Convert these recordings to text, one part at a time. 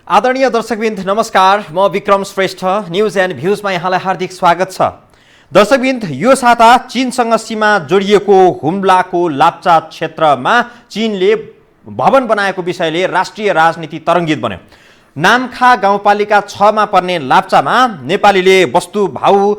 आदरणीय दर्शकवृन्द नमस्कार, म विक्रम श्रेष्ठ न्यूज एन्ड भ्यूजमा यहाँलाई हार्दिक स्वागत छ। दर्शकवृन्द, यो साता चीनसँग सीमा जोडिएको हुम्लाको लाप्चा क्षेत्रमा चीनले भवन बनाएको विषयले राष्ट्रिय राजनीति तरङ्गित बन्यो। नामखा गाउँपालिका 6 मा पर्ने लाप्चामा नेपालीले वस्तुभाउ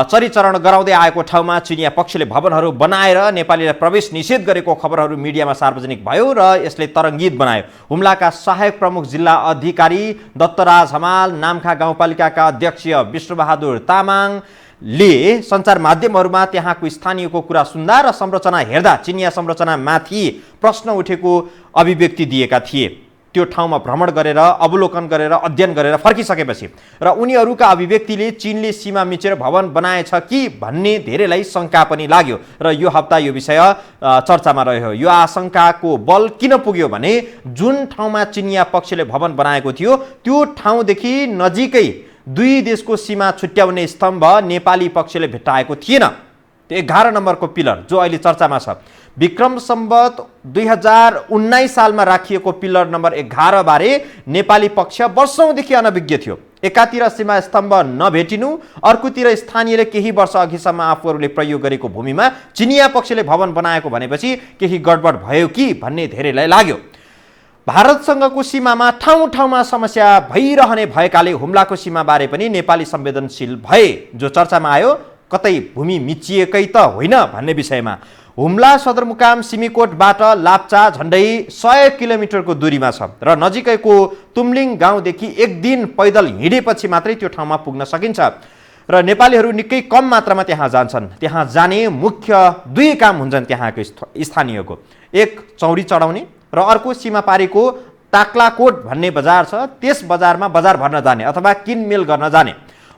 चरिचरण गराउँदै आएको ठाउँमा चिनिया पक्षले भवनहरू बनाएर नेपालीलाई प्रवेश निषेध गरेको खबरहरू मिडियामा सार्वजनिक भयो र यसले तरङ्गित बनायो। हुम्लाका सहायक प्रमुख जिल्ला अधिकारी दत्तराज हमाल, नामखा गाउँपालिकाका अध्यक्ष विष्णुबहादुर तामाङले सञ्चार माध्यमहरूमा त्यहाँको स्थानीयको कुरा सुन्दा र संरचना हेर्दा चिनिया संरचनामाथि प्रश्न उठेको अभिव्यक्ति दिएका थिए। त्यो ठाउँमा भ्रमण गरेर अवलोकन गरेर अध्ययन गरेर फर्किसकेपछि र उनीहरूका अभिव्यक्तिले चीनले सीमा मिचेर भवन बनाएछ कि भन्ने धेरैलाई शङ्का पनि लाग्यो र यो हप्ता यो विषय चर्चामा रह्यो। यो आशंकाको बल किन पुग्यो भने जुन ठाउँमा चिनिया पक्षले भवन बनाएको थियो त्यो ठाउँदेखि नजिकै दुई देशको सीमा छुट्याउने स्तम्भ नेपाली पक्षले भेट्टाएको थिएन। त्यो 11 नम्बरको पिलर जो अहिले चर्चामा छ, विक्रम सम्वत 2019 सालमा राखिएको पिलर नम्बर 11 बारे नेपाली पक्ष वर्षौंदेखि अनभिज्ञ थियो। एकातिर सीमा स्तम्भ नभेटिनु, अर्कोतिर स्थानीयले केही वर्ष अघिसम्म आफूहरूले प्रयोग गरेको भूमिमा चिनिया पक्षले भवन बनाएको भनेपछि केही गडबड भयो कि भन्ने धेरैलाई लाग्यो। भारतसँगको सीमामा ठाउँ ठाउँमा समस्या भइरहने भएकाले हुम्लाको सीमाबारे पनि नेपाली संवेदनशील भए। जो चर्चामा आयो कतै भूमि मिचिएकै त होइन भन्ने विषयमा। हुम्ला सदरमुकाम सिमीकोटबाट लाप्चा झन्डै 100 किलोमिटरको दूरीमा छ र नजिकैको तुमलिङ गाउँदेखि एक दिन पैदल हिँडेपछि मात्रै त्यो ठाउँमा पुग्न सकिन्छ र नेपालीहरू निकै कम मात्रामा त्यहाँ जान्छन्। त्यहाँ जाने मुख्य दुई काम हुन्छन् त्यहाँको स्थानीयको, एक चौरी चढाउने र अर्को सीमापारीको ताक्लाकोट भन्ने बजार छ, त्यस बजारमा बजार भर्न जाने अथवा किनमेल गर्न जाने।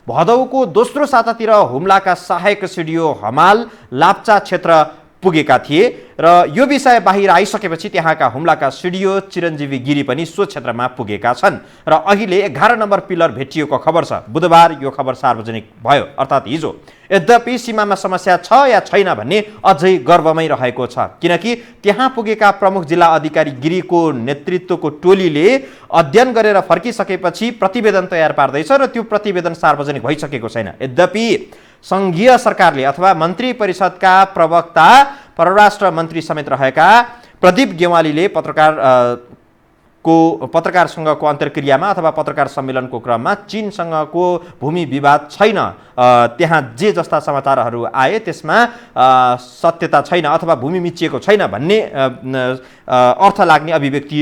भदौको दोस्रो सातातिर हुम्लाका सहायक सिडिओ हमाल लाप्चा क्षेत्र पुगेका थिए र यो विषय बाहिर आइसकेपछि त्यहाँका हुम्लाका सिडिओ चिरञ्जीवी गिरी पनि सो क्षेत्रमा पुगेका छन् र अहिले 11 नम्बर पिलर भेटिएको खबर छ। बुधबार यो खबर सार्वजनिक भयो, अर्थात् हिजो। यद्यपि सीमामा समस्या छ या छैन भन्ने अझै गर्वमै रहेको छ, किनकि त्यहाँ पुगेका प्रमुख जिल्ला अधिकारी गिरीको नेतृत्वको टोलीले अध्ययन गरेर फर्किसकेपछि प्रतिवेदन तयार पार्दैछ र त्यो प्रतिवेदन सार्वजनिक भइसकेको छैन। यद्यपि संघीय सरकारले अथवा मन्त्री परिषदका प्रवक्ता परराष्ट्र मन्त्री समेत रहेका प्रदीप गेवालीले पत्रकारसँगको अन्तर्क्रियामा अथवा पत्रकार सम्मेलनको क्रममा चीनसँगको भूमि विवाद छैन, त्यहाँ जे जस्ता समाचारहरू आए त्यसमा सत्यता छैन अथवा भूमि मिचिएको छैन भन्ने अर्थ लाग्ने अभिव्यक्ति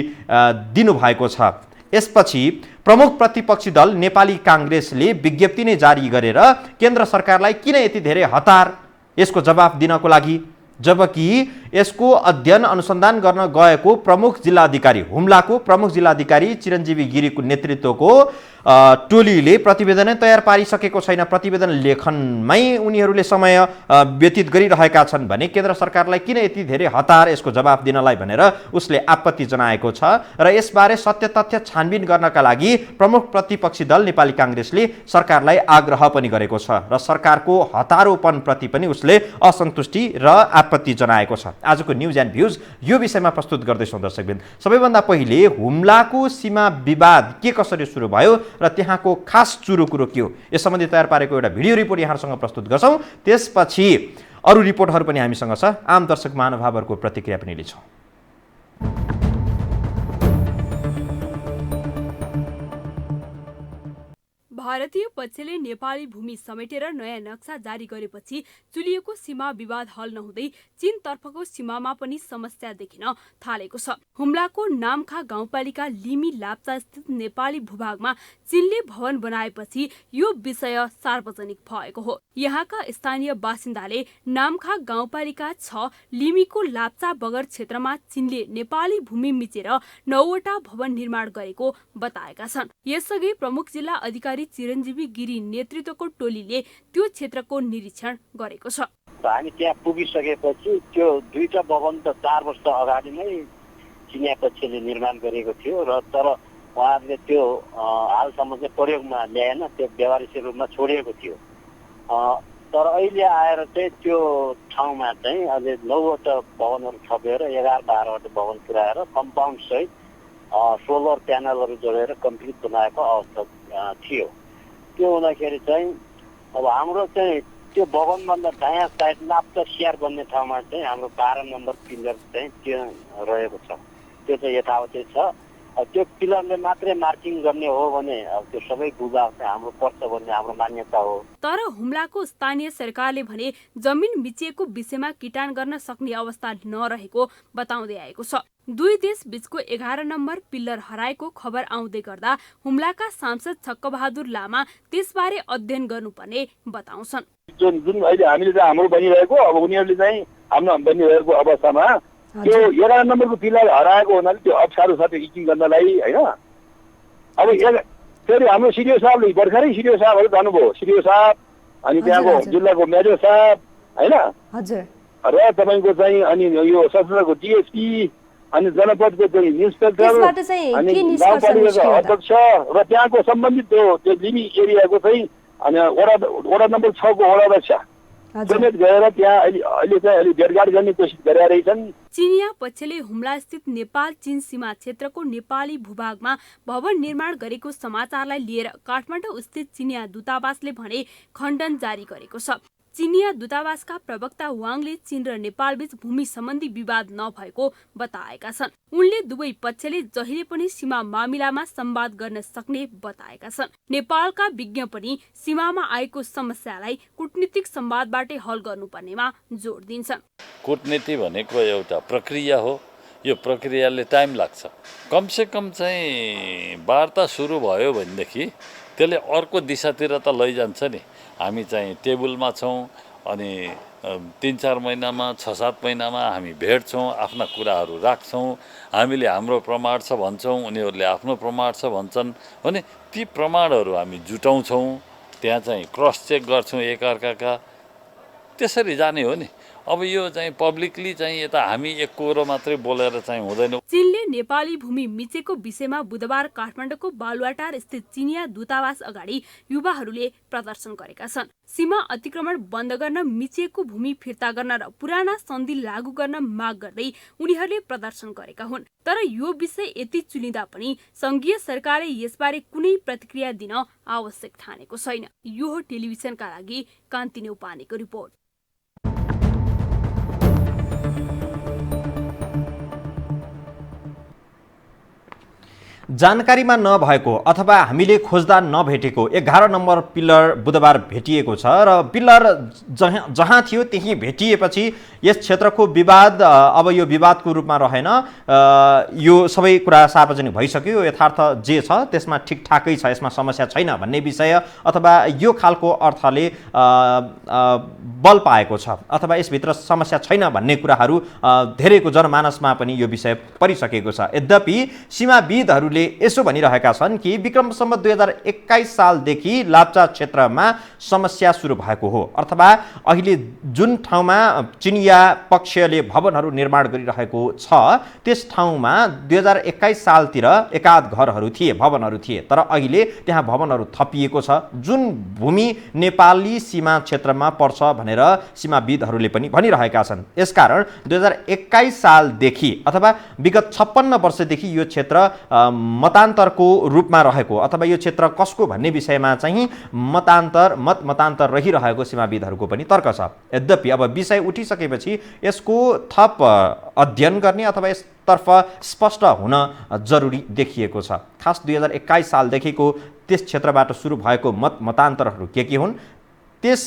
दिनुभएको छ। यसपछि प्रमुख प्रतिपक्षी दल नेपाली काङ्ग्रेसले विज्ञप्ति नै जारी गरेर केन्द्र सरकारलाई किन यति धेरै हतार यसको जवाफ दिनको लागि, जबकि यसको अध्ययन अनुसन्धान गर्न गएको प्रमुख जिल्ला अधिकारी हुम्लाको प्रमुख जिल्ला अधिकारी चिरञ्जीवी गिरीको नेतृत्वको टोलीले प्रतिवेदनै तयार पारिसकेको छैन, प्रतिवेदन लेखनमै उनीहरूले समय व्यतीत गरिरहेका छन् भने केन्द्र सरकारलाई किन यति धेरै हतार यसको जवाफ दिनलाई भनेर उसले आपत्ति जनाएको छ र यसबारे सत्य तथ्य छानबिन गर्नका लागि प्रमुख प्रतिपक्षी दल नेपाली काङ्ग्रेसले सरकारलाई आग्रह पनि गरेको छ र सरकारको हतारोपनप्रति पनि उसले असन्तुष्टि र आपत्ति जनाएको छ। आजको न्यूज एन्ड भ्यूज यो विषयमा प्रस्तुत गर्दैछौँ दर्शकवृन्द। सबैभन्दा पहिले हुम्लाको सीमा विवाद के कसरी सुरु भयो र त्यहाँको खास चुरो कुरो के हो यस सम्बन्धी तयार पारेको एउटा भिडियो रिपोर्ट यहाँसँग प्रस्तुत गर्छौँ। त्यसपछि अरू रिपोर्टहरू पनि हामीसँग छ, आम दर्शक महानुभावहरूको प्रतिक्रिया पनि लिन्छौँ। भारतीय पक्षले नेपाली भूमि समेटेर नयाँ नक्सा जारी गरेपछि चुलिएको सीमा विवाद हल नहुँदै चीनतर्फको सीमामा पनि समस्या देखिन थालेको छ। हुम्लाको नामखा गाउँपालिका लिमी लाप्चा स्थित नेपाली भूभागमा चीनले भवन बनाएपछि यो विषय सार्वजनिक भएको हो। यहाँका स्थानीय बासिन्दाले नामखा गाउँपालिका 6 लिमीको लाप्चा बगर क्षेत्रमा चीनले नेपाली भूमि मिचेर 9वटा भवन निर्माण गरेको बताएका छन्। यसअघि प्रमुख जिल्ला अधिकारी चिरञ्जीवी गिरी नेतृत्वको टोलीले त्यो क्षेत्रको निरीक्षण गरेको छ। हामी त्यहाँ पुगिसकेपछि त्यो दुईटा भवन त 4 वर्ष अगाडि नै चिनिया पक्षले निर्माण गरेको थियो र तर उहाँहरूले त्यो हालसम्म चाहिँ प्रयोगमा ल्याएन, त्यो व्यावहारिक रूपमा छोडिएको थियो। तर अहिले आएर चाहिँ त्यो ठाउँमा चाहिँ अझै 9वटा भवनहरू थपेर 11-12वटा भवन पुऱ्याएर कम्पाउन्ड सहित सोलर प्यानलहरू जोडेर कम्प्लिट बनाएको अवस्था थियो। त्यो हुँदाखेरि चाहिँ अब हाम्रो चाहिँ त्यो भवनभन्दा दायाँ साइड लाप्चा स्यार बन्ने ठाउँमा चाहिँ हाम्रो 12 नम्बर पिलर चाहिँ त्यो रहेको छ। त्यो चाहिँ यथावतै छ। त्यो पिलरले मात्रै मार्किङ गर्ने हो भने अब त्यो सबै भूभाग चाहिँ हाम्रो पर्छ भन्ने हाम्रो मान्यता हो। तर हुम्लाको स्थानीय सरकारले भने जमिन मिचिएको विषयमा किटान गर्न सक्ने अवस्था नरहेको बताउँदै आएको छ। दुई देश बीचको 11 नम्बर पिल्लर हराएको खबर आउँदै गर्दा हुम्लाका सांसद छक्कबहादुर लामा त्यसबारे अध्ययन गर्नुपर्ने बताउँछन्। जुन अहिले हामीले चाहिँ हाम्रो बनिरहेको अब उनीहरूले चाहिँ हाम्रो बनिरहेको अवस्थामा त्यो 11 नम्बरको पिलर हराएको हुनाले त्यो अप्ठ्यारो छ त्यो इचिङ गर्नलाई हैन। अब फेरि हाम्रो सिडिओ साहबले भर्खरै सिडिओ साहबहरू जानुभयो। सिडिओ साहब अनि त्यहाँको जिल्लाको मेजर साहब हैन र तपाईँको चाहिँ अनि यो सशस्त्रको डिएसपी अनि जनपदको चाहिँ इन्सपेक्टर अनि गाउँपालिकाको अध्यक्ष र त्यहाँको सम्बन्धित त्यो लिमी एरियाको चाहिँ अनि वडा नम्बर 6 को वडा अध्यक्ष समेत गएर त्यहाँ अहिले चाहिँ अलि भेटघाट गर्ने कोसिस गरिरहेछन्। चिनिया पक्षले हुम्ला स्थित नेपाल चीन सीमा क्षेत्रको नेपाली भूभागमा भवन निर्माण गरेको समाचारलाई लिएर काठमाडौँ स्थित चिनिया दूतावासले भने खण्डन जारी गरेको छ। चिनिया दूतावासका प्रवक्ता वाङले चीन र नेपालबीच भूमि सम्बन्धी विवाद नभएको बताएका छन्। उनले दुवै पक्षले जहिले पनि सीमा मामिलामा संवाद गर्न सक्ने बताएका छन्। नेपालका विज्ञ पनि सीमामा आएको समस्यालाई कूटनीतिक संवादबाटै हल गर्नुपर्नेमा जोड दिन्छन्। कूटनीति भनेको एउटा प्रक्रिया हो। यो प्रक्रियाले टाइम लाग्छ। कमसेकम चाहिँ वार्ता सुरु भयो भनेदेखि त्यसले अर्को दिशातिर त लैजान्छ नि। हामी चाहिँ टेबलमा छौँ अनि 3-4 महिनामा 6-7 महिनामा हामी भेट्छौँ, आफ्ना कुराहरू राख्छौँ। हामीले हाम्रो प्रमाण छ भन्छौँ, उनीहरूले आफ्नो प्रमाण छ भन्छन् भने ती प्रमाणहरू हामी जुटाउँछौँ। त्यहाँ चाहिँ क्रस चेक गर्छौँ एकअर्काका। त्यसरी जाने हो नि। अब यो चाहिँ पब्लिकली चाहिँ यता हामी एक कोरो मात्रै बोलेर चाहिँ हुँदैन। चीनले नेपाली भूमि मिचेको विषयमा बुधबार काठमाडौँको बालुवाटार स्थित चिनिया दूतावास अगाडि युवाहरूले प्रदर्शन गरेका छन्। सीमा अतिक्रमण बन्द गर्न, मिचेको भूमि फिर्ता गर्न र पुराना सन्धि लागू गर्न माग गर्दै उनीहरूले प्रदर्शन गरेका हुन्। तर यो विषय यति चुनिँदा पनि संघीय सरकारले यसबारे कुनै प्रतिक्रिया दिन आवश्यक ठानेको छैन। यो हो टेलिभिजनका लागि कान्ति नेउपानेको रिपोर्ट। जानकारीमा नभएको अथवा हामीले खोज्दा नभेटेको 11 नम्बर पिल्लर बुधबार भेटिएको छ र पिल्लर जहाँ थियो त्यही भेटिएपछि यस क्षेत्रको विवाद अब यो विवादको रूपमा रहेन। यो सबै कुरा सार्वजनिक भइसक्यो। यथार्थ जे छ त्यसमा ठिकठाकै छ, यसमा समस्या छैन भन्ने विषय अथवा यो खालको अर्थले बल पाएको छ अथवा यसभित्र समस्या छैन भन्ने कुराहरू धेरैको जनमानसमा पनि यो विषय परिसकेको छ। यद्यपि सीमाविदहरूले यसो भनिरहेका छन् कि विक्रम सम्वत 2021 सालदेखि लाप्चा क्षेत्रमा समस्या सुरु भएको हो अथवा अहिले जुन ठाउँमा चिनिया पक्षले भवनहरू निर्माण गरिरहेको छ त्यस ठाउँमा 2021 सालतिर एकाध घरहरू थिए, भवनहरू थिए। तर अहिले त्यहाँ भवनहरू थपिएको छ जुन भूमि नेपाली सीमा क्षेत्रमा पर्छ भनेर सीमाविदहरूले पनि भनिरहेका छन्। यसकारण 2021 सालदेखि अथवा विगत 56 वर्षदेखि यो क्षेत्र मतान्तरको रूपमा रहेको अथवा यो क्षेत्र कसको भन्ने विषयमा चाहिँ मतान्तर रहिरहेको सीमाविदहरूको पनि तर्क छ। यद्यपि अब विषय उठिसकेपछि यसको थप अध्ययन गर्ने अथवा यसतर्फ स्पष्ट हुन जरुरी देखिएको छ। खास 2021 सालदेखिको त्यस क्षेत्रबाट सुरु भएको मतान्तरहरू के हुन्, त्यस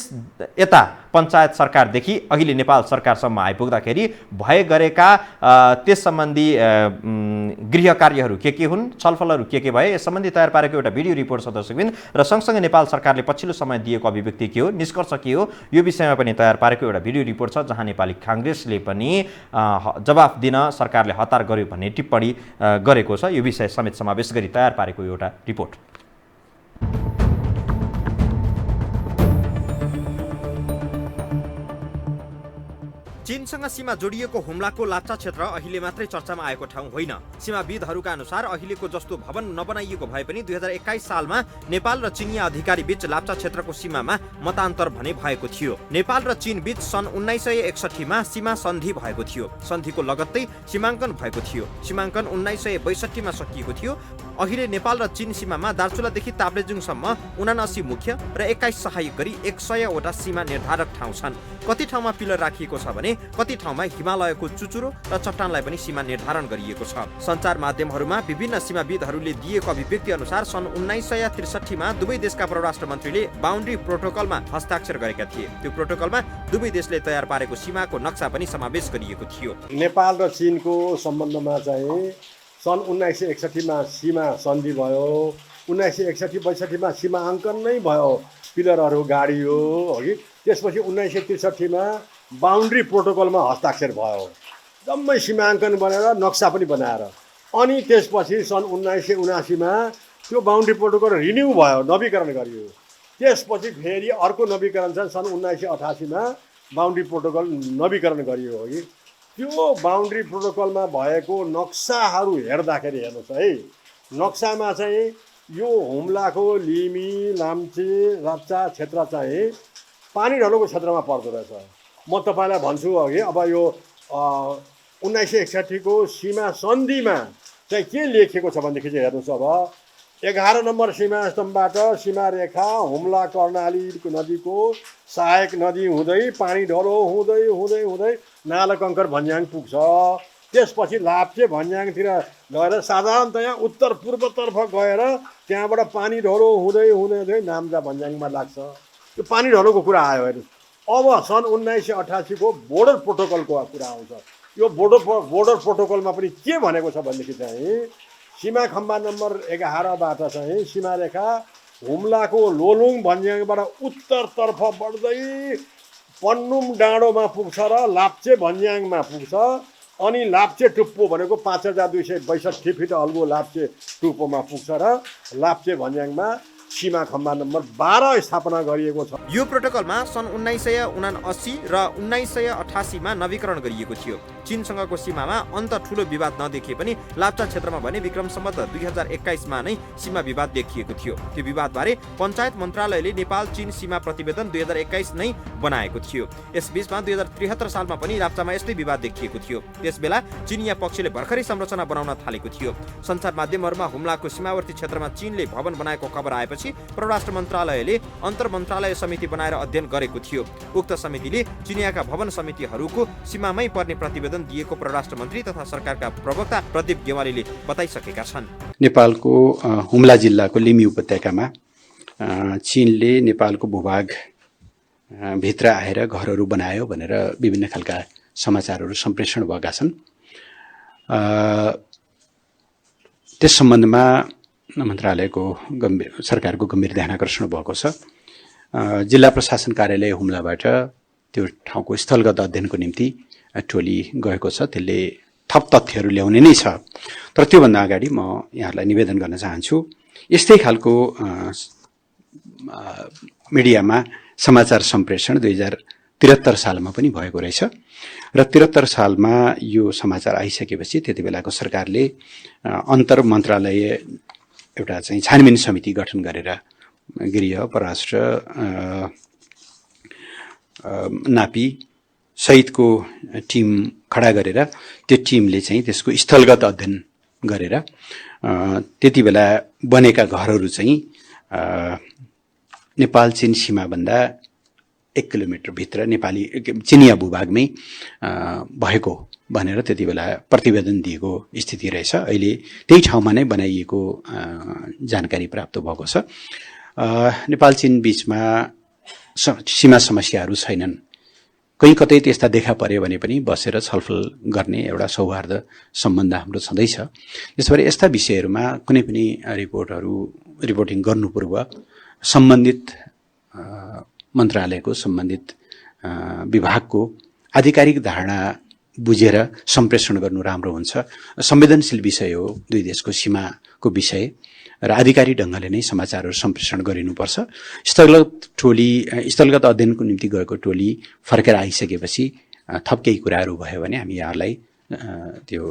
यता पञ्चायत सरकारदेखि अहिले नेपाल सरकारसम्म आइपुग्दाखेरि भए गरेका त्यस सम्बन्धी गृह कार्यहरू के हुन्, छलफलहरू के भए, यस सम्बन्धी तयार पारेको एउटा भिडियो रिपोर्ट छ दर्शकबिन र सँगसँगै नेपाल सरकारले पछिल्लो समय दिएको अभिव्यक्ति के हो, निष्कर्ष के हो, यो विषयमा पनि तयार पारेको एउटा भिडियो रिपोर्ट छ जहाँ नेपाली काङ्ग्रेसले पनि जवाफ दिन सरकारले हतार गर्यो भन्ने टिप्पणी गरेको छ। यो विषय समेत समावेश गरी तयार पारेको एउटा रिपोर्ट। चीन चीनसँग सीमा जोडिएको हुम्लाको लाप्चा क्षेत्र अहिले मात्रै चर्चामा आएको ठाउँ होइन। सीमाविदहरूका अनुसार अहिलेको जस्तो भवन नबनाइएको भए पनि 2021 सालमा नेपाल र चिनिया अधिकारी बीच लाप्चा क्षेत्रको सीमामा मतान्तर भने भएको थियो। नेपाल र चीन बीच सन् 1961 मा सीमा सन्धि भएको थियो। सन्धिको लगत्तै सीमाङ्कन भएको थियो। सीमाङ्कन 1962 मा सकिएको थियो। अहिले नेपाल र चीन सीमामा दार्चुलादेखि ताप्लेजुङसम्म 79 मुख्य र 21 सहायक गरी 100 वटा सीमा निर्धारक ठाउँ छन्। कति ठाउँमा पिलर राखिएको छ भने कति ठाउँमा हिमालयको चुचुरो र चट्टानलाई पनि सीमा निर्धारण गरिएको छ। सञ्चार माध्यमहरूमा विभिन्न सीमाविदहरूले दिएको अभिव्यक्ति अनुसार सन् 1963 मा दुवै देशका परराष्ट्र मन्त्रीले बाउन्ड्री प्रोटोकलमा हस्ताक्षर गरेका थिए। त्यो प्रोटोकलमा दुवै देशले तयार पारेको सीमाको नक्सा पनि समावेश गरिएको थियो। नेपाल र चीनको सम्बन्धमा चाहिँ सन् 1961 मा सीमा सन्धि भयो। 1961-62 मा सीमाङ्कन नै भयो, पिलरहरू गाडियो हो कि। त्यसपछि 1963 मा बाउन्ड्री प्रोटोकलमा हस्ताक्षर भयो, जम्मै सीमाङ्कन बनेर नक्सा पनि बनाएर। अनि त्यसपछि सन् 1979 मा त्यो बाउन्ड्री प्रोटोकल रिन्यू भयो, नवीकरण गरियो। त्यसपछि फेरि अर्को नवीकरण चाहिँ सन् 1988 मा बाउन्ड्री प्रोटोकल नवीकरण गरियो हो कि। त्यो बाउन्ड्री प्रोटोकलमा भएको नक्साहरू हेर्दाखेरि हेर्नुहोस् है, नक्सामा चाहिँ यो हुम्लाको लिमी लाम्चे लाप्चा क्षेत्र चाहिँ पानी ढलोको क्षेत्रमा पर्दो रहेछ। म तपाईँलाई भन्छु अघि, अब यो 1961 को सीमा सन्धिमा चाहिँ के लेखिएको छ भनेदेखि चाहिँ हेर्नुहोस्, अब 11 नम्बर सीमा स्तम्भबाट सीमा रेखा हुम्ला कर्णाली नदीको सहायक नदी हुँदै पानी ढलो हुँदै हुँदै हुँदै नालकङ्कर भन्ज्याङ पुग्छ। त्यसपछि लाप्चे भन्ज्याङतिर गएर साधारणतया उत्तर पूर्वतर्फ गएर त्यहाँबाट पानी ढलो हुँदै हुँदै हुँदै नाम्जा भन्ज्याङमा लाग्छ। यो पानी ढलोको कुरा आयो हेर्नुहोस्। अब सन् 1988 को बोर्डर प्रोटोकलको कुरा आउँछ। यो बोर्डर प्रोटोकलमा पनि के भनेको छ भनेदेखि चाहिँ सीमा खम्बा नम्बर 11बाट चाहिँ सीमा रेखा हुम्लाको लोलुङ भन्ज्याङबाट उत्तरतर्फ बढ्दै पन्नुम डाँडोमा पुग्छ र लाप्चे भन्ज्याङमा पुग्छ। अनि लाप्चे टुप्पो भनेको 5262 फिट अल्गो लाप्चे टुप्पोमा पुग्छ र लाप्चे भन्ज्याङमा सीमा खम्बा नम्बर 12 स्थापना गरिएको छ। यो प्रोटोकलमा सन् 1979 र 1988 मा नवीकरण गरिएको थियो। चीनसँगको सीमामा अन्त ठूलो विवाद नदेखिए पनि लाप्चा क्षेत्रमा भने विक्रम सम्वत 2021 मा नै सीमा विवाद देखिएको थियो। त्यो विवादबारे पञ्चायत मन्त्रालयले नेपाल चीन सीमा प्रतिवेदन 2021 नै बनाएको थियो। यसबीचमा 2073 सालमा पनि लाप्चामा यस्तै विवाद देखिएको थियो। त्यसबेला चिनिया पक्षले भर्खरै संरचना बनाउन थालेको थियो। सञ्चार माध्यमहरूमा हुम्लाको सीमावर्ती क्षेत्रमा चीनले भवन बनाएको खबर आएपछि परराष्ट्र मन्त्रालयले अन्तर मन्त्रालय समिति बनाएर अध्ययन गरेको थियो। उक्त समितिले चिनियाका भवन समितिहरूको सीमामै पर्ने प्रतिवेदन दिएको परराष्ट्र मन्त्री तथा सरकारका प्रवक्ता प्रदीप गेवालीले बताइसकेका छन्। नेपालको हुम्ला जिल्लाको लिमी उपत्यकामा चीनले नेपालको भूभाग भित्र आएर घरहरू बनायो भनेर विभिन्न खालका समाचारहरू सम्प्रेषण भएका छन्। त्यस सम्बन्धमा मन्त्रालयको सरकारको गम्भीर ध्यान आकर्षण भएको छ। जिल्ला प्रशासन कार्यालय हुम्लाबाट त्यो ठाउँको स्थलगत अध्ययनको निम्ति टोली गएको छ। त्यसले थप तथ्यहरू ल्याउने नै छ। तर त्योभन्दा अगाडि म यहाँहरूलाई निवेदन गर्न चाहन्छु, यस्तै खालको मिडियामा समाचार सम्प्रेषण 2073 सालमा पनि भएको रहेछ र 73 सालमा यो समाचार आइसकेपछि त्यति बेलाको सरकारले अन्तर मन्त्रालय एउटा चाहिँ छानबिन समिति गठन गरेर गृह परराष्ट्र नापी सहितको टिम खडा गरेर त्यो टिमले चाहिँ त्यसको स्थलगत अध्ययन गरेर त्यति बेला बनेका घरहरू चाहिँ नेपाल चीन सीमाभन्दा 1 किलोमिटर भित्र नेपाली चिनिया भूभागमै भएको भनेर त्यति बेला प्रतिवेदन दिएको स्थिति रहेछ। अहिले त्यही ठाउँमा नै बनाइएको जानकारी प्राप्त भएको छ। नेपाल चीन बीचमा सीमा समस्याहरू छैनन्। कहीँ कतै त्यस्ता देखा पर्यो भने पनि बसेर छलफल गर्ने एउटा सौहार्द सम्बन्ध हाम्रो छँदैछ। त्यसैले यस्ता विषयहरूमा कुनै पनि रिपोर्टिङ गर्नु पूर्व सम्बन्धित मन्त्रालयको सम्बन्धित विभागको आधिकारिक धारणा बुझेर सम्प्रेषण गर्नु राम्रो हुन्छ। संवेदनशील विषय हो, दुई देशको सीमाको विषय र आधिकारिक ढङ्गले नै समाचारहरू सम्प्रेषण गरिनुपर्छ। स्थलगत अध्ययनको निम्ति गएको टोली फर्केर आइसकेपछि थप केही कुराहरू भयो भने हामी यहाँलाई त्यो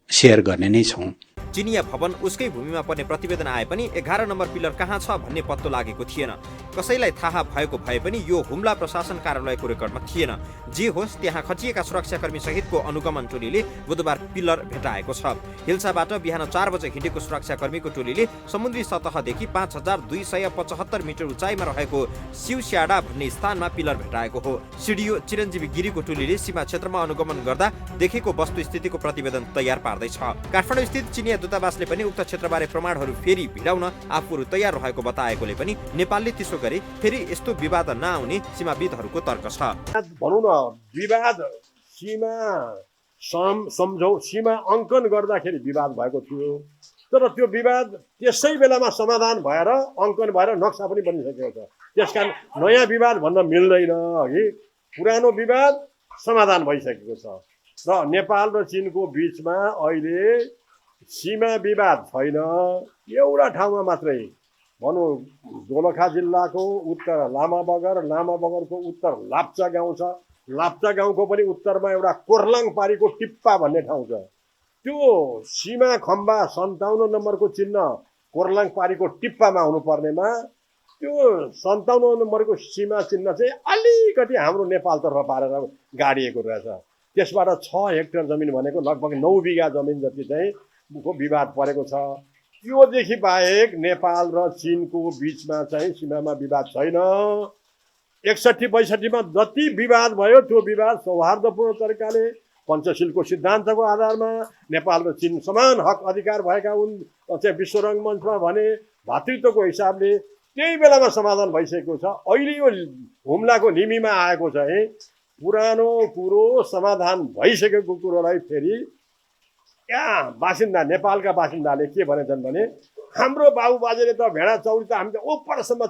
सेयर गर्ने नै छौँ। चिनिया भवन उसकै भूमिमा पर्ने प्रतिवेदन आए पनि 11 नम्बर पिलर कहाँ छ भन्ने पत्तो लागेको थिएन। कसैलाई थाहा भएको भए पनि यो हुम्ला प्रशासन कार्यालयको रेकर्डमा थिएन। जे होस्, त्यहाँ खचिएका सुरक्षाकर्मी सहितको अनुगमन टोलीले बुधबार पिलर भेटाएको छ। हिल्साबाट बिहान 4 बजे हिँडेको सुरक्षाकर्मीको टोलीले समुद्री सतहदेखि 5275 मिटर उचाइमा रहेको शिवस्याडा भन्ने स्थानमा पिलर भेटाएको हो। सिडिओ चिरञ्जीवी गिरीको टोलीले सीमा क्षेत्रमा अनुगमन गर्दा देखेको वस्तुस्थितिको प्रतिवेदन तयार पार्दैछ। काठमाडौँ स्थित चिनिया दूतावासले पनि उक्त क्षेत्रबारे प्रमाणहरू फेरि भिडाउन आफूहरू तयार रहेको बताएकोले पनि नेपालले त्यसो गरे फेरि यस्तो विवाद नआउने सीमाविदहरूको तर्क छ। भनौँ न, विवाद सीमा सीमा अङ्कन गर्दाखेरि विवाद भएको थियो, तर त्यो विवाद त्यसै बेलामा समाधान भएर अङ्कन भएर नक्सा पनि बनिसकेको छ। त्यसकारण नयाँ विवाद भन्न मिल्दैन। अघि पुरानो विवाद समाधान भइसकेको छ र नेपाल र चीनको बिचमा अहिले सीमा विवाद छैन। एउटा ठाउँमा मात्रै भनौँ, दोलखा जिल्लाको उत्तर लामाबगरको उत्तर लाप्चा गाउँ छ। लाप्चा गाउँको पनि उत्तरमा एउटा कोर्लाङ पारीको टिप्पा भन्ने ठाउँ छ। त्यो सीमा खम्बा 57 नम्बरको चिन्ह कोर्लाङ पारीको टिप्पामा हुनुपर्नेमा त्यो 57 नम्बरको सीमा चिन्ह चाहिँ अलिकति हाम्रो नेपालतर्फ पारेर गाडिएको रहेछ। त्यसबाट 6 हेक्टर जमिन भनेको लगभग 9 बिघा जमिन जति चाहिँ विवाद परेको छ। त्योदेखि बाहेक नेपाल र चीनको बिचमा चाहिँ सीमामा विवाद छैन। 61-62 मा जति विवाद भयो त्यो विवाद सौहार्दपूर्ण तरिकाले पञ्चशीलको सिद्धान्तको आधारमा नेपाल र चीन समान हक अधिकार भएका हुन् चाहिँ विश्व रङ्गमञ्चमा भने भातृत्वको हिसाबले त्यही बेलामा समाधान भइसकेको छ। अहिले यो हुम्लाको निमीमा आएको चाहिँ पुरानो कुरो समाधान भइसकेको कुरोलाई फेरि यहाँ बासिन्दा नेपालका बासिन्दाले के भनेछन् भने हाम्रो बाबुबाजेले त भेडा चौरी त हामीले ओपरसम्म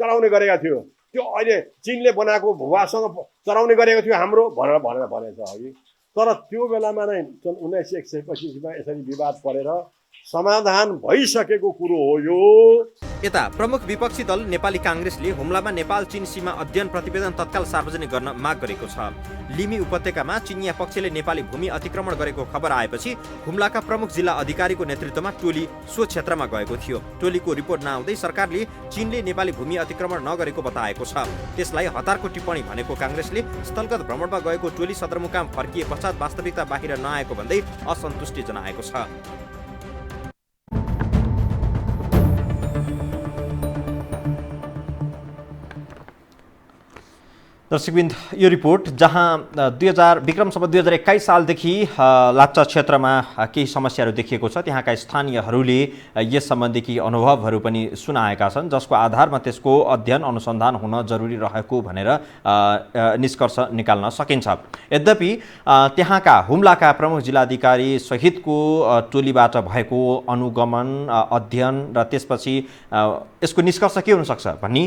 चलाउने गरेका थियो, त्यो अहिले चीनले बनाएको भुवासँग चलाउने गरेको थियो हाम्रो भनेर भनेछ अघि। तर त्यो बेलामा नै सन् 1981 मा यसरी विवाद परेर समाधान भइसकेको कुरो हो यो। यता प्रमुख विपक्षी दल नेपाली काङ्ग्रेसले हुम्लामा नेपाल चीन सीमा अध्ययन प्रतिवेदन तत्काल सार्वजनिक गर्न माग गरेको छ। लिमी उपत्यकामा चिनिया पक्षले नेपाली भूमि अतिक्रमण गरेको खबर आएपछि हुम्लाका प्रमुख जिल्ला अधिकारीको नेतृत्वमा टोली सो क्षेत्रमा गएको थियो। टोलीको रिपोर्ट नआउँदै सरकारले चीनले नेपाली भूमि अतिक्रमण नगरेको बताएको छ। त्यसलाई हतारको टिप्पणी भनेको काङ्ग्रेसले स्थलगत भ्रमणमा गएको टोली सदरमुकाम फर्किए पश्चात वास्तविकता बाहिर नआएको भन्दै असन्तुष्टि जनाएको छ। दर्शकबिन्द, यो रिपोर्ट जहाँ विक्रम सम्वत 2021 सालदेखि लाप्चा क्षेत्रमा केही समस्याहरू देखिएको छ, त्यहाँका स्थानीयहरूले यस सम्बन्धी केही अनुभवहरू पनि सुनाएका छन्, जसको आधारमा त्यसको अध्ययन अनुसन्धान हुन जरुरी रहेको भनेर निष्कर्ष निकाल्न सकिन्छ। यद्यपि त्यहाँका हुम्लाका प्रमुख जिल्लाधिकारी सहितको टोलीबाट भएको अनुगमन अध्ययन र त्यसपछि यसको निष्कर्ष के हुनसक्छ भन्ने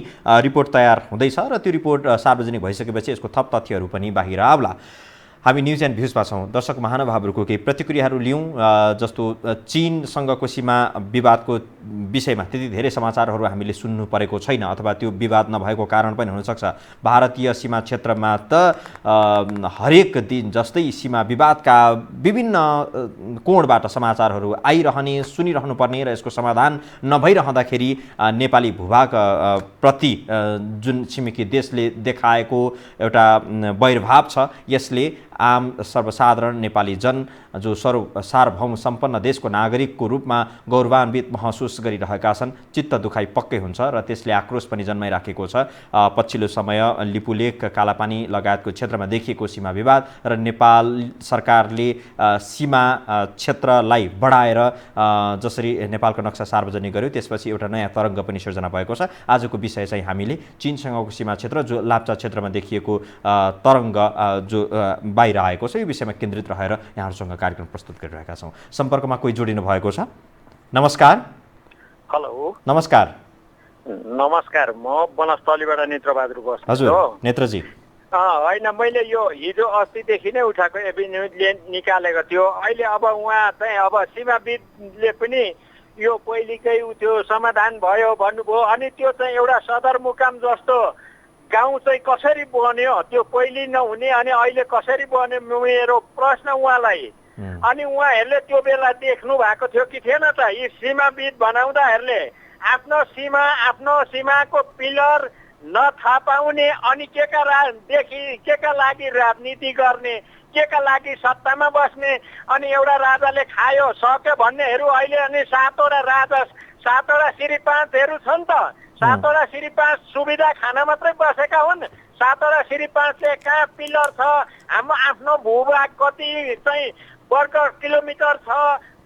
रिपोर्ट तयार हुँदैछ र त्यो रिपोर्ट सार्वजनिक भइसकेपछि यसको थप तथ्यहरू पनि बाहिर आउला। हामी न्युज एन्ड भ्युजमा छौँ। दर्शक महानुभावहरूको केही प्रतिक्रियाहरू लिउँ। जस्तो चीनसँगको सीमा विवादको विषयमा त्यति धेरै समाचारहरू हामीले सुन्नु परेको छैन, अथवा त्यो विवाद नभएको कारण पनि हुनसक्छ। भारतीय सीमा क्षेत्रमा त हरेक दिन जस्तै सीमा विवादका विभिन्न कोणबाट समाचारहरू आइरहने, सुनिरहनु पर्ने र यसको समाधान नभइरहँदाखेरि नेपाली भूभाग प्रति जुन छिमेकी देशले देखाएको एउटा वैरभाव छ, यसले आम सर्वसाधारण नेपाली जन जो सार्वभौम सम्पन्न देशको नागरिकको रूपमा गौरवान्वित महसुस गरिरहेका छन्, चित्त दुखाइ पक्कै हुन्छ र त्यसले आक्रोश पनि जन्माइराखेको छ। पछिल्लो समय लिपुलेक, कालापानी लगायतको क्षेत्रमा देखिएको सीमा विवाद र नेपाल सरकारले सीमा क्षेत्रलाई बढाएर जसरी नेपालको नक्सा सार्वजनिक गर्यो, त्यसपछि एउटा नयाँ तरङ्ग पनि सिर्जना भएको छ। आजको विषय चाहिँ हामीले चीनसँगको सीमा क्षेत्र जो लाप्चा क्षेत्रमा देखिएको तरङ्ग जो बाहिर आएको छ, यो विषयमा केन्द्रित रहेर यहाँहरूसँग कार्यक्रम प्रस्तुत गरिरहेका छौँ। सम्पर्कमा कोही जोडिनु भएको छ। नमस्कार। हेलो। नमस्कार। नमस्कार, म बनस्थलीबाट नेत्रबहादुर बस्छु। हजुर नेत्रजी। होइन, मैले यो हिजो अस्तिदेखि नै उठाएको एभिन्यूले निकालेको थियो। अहिले अब उहाँ चाहिँ अब सीमाविदले पनि यो पहिलेकै त्यो समाधान भयो भन्नुभयो, अनि त्यो चाहिँ एउटा सदरमुकाम जस्तो गाउँ चाहिँ कसरी बन्यो त्यो पहिले नहुने अनि अहिले कसरी बन्यो मेरो प्रश्न उहाँलाई। अनि उहाँहरूले त्यो बेला देख्नु भएको थियो कि थिएन त? यी सीमाविद बनाउँदाहरूले आफ्नो सीमाको पिलर नथाहा पाउने अनि के का लागि राजनीति गर्ने, के का लागि सत्तामा बस्ने, अनि एउटा राजाले खायो सक्यो भन्नेहरू अहिले अनि 7वटा श्री 5हरू छन् त। 7वटा श्री 5 सुविधा खान मात्रै बसेका हुन्। 7वटा श्री 5ले कहाँ पिलर छ, हाम्रो आफ्नो भूभाग कति चाहिँ वर्ग किलोमिटर छ,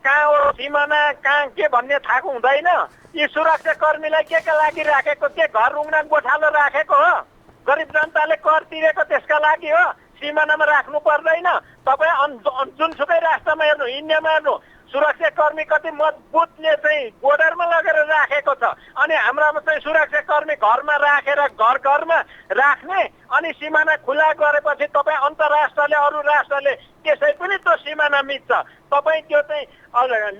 कहाँ हो सिमाना, कहाँ के भन्ने थाहा हुँदैन। यी सुरक्षा कर्मीलाई के का लागि राखेको? के घर रुङ्ना गोठालो राखेको हो? गरिब जनताले कर तिरेको त्यसका लागि हो? सिमानामा राख्नु पर्दैन? तपाईँ जुनसुकै राष्ट्रमा हेर्नु, इन्डियामा हेर्नु, सुरक्षा कर्मी कति मजबुतले चाहिँ बोर्डरमा लगेर राखेको छ। अनि हाम्रामा चाहिँ सुरक्षा कर्मी घरमा राखेर घरमा राख्ने अनि सिमाना खुला गरेपछि तपाईँ अन्तर्राष्ट्रले अरू राष्ट्रले त्यसै पनि त्यो सिमाना मिच्छ। तपाईँ त्यो चाहिँ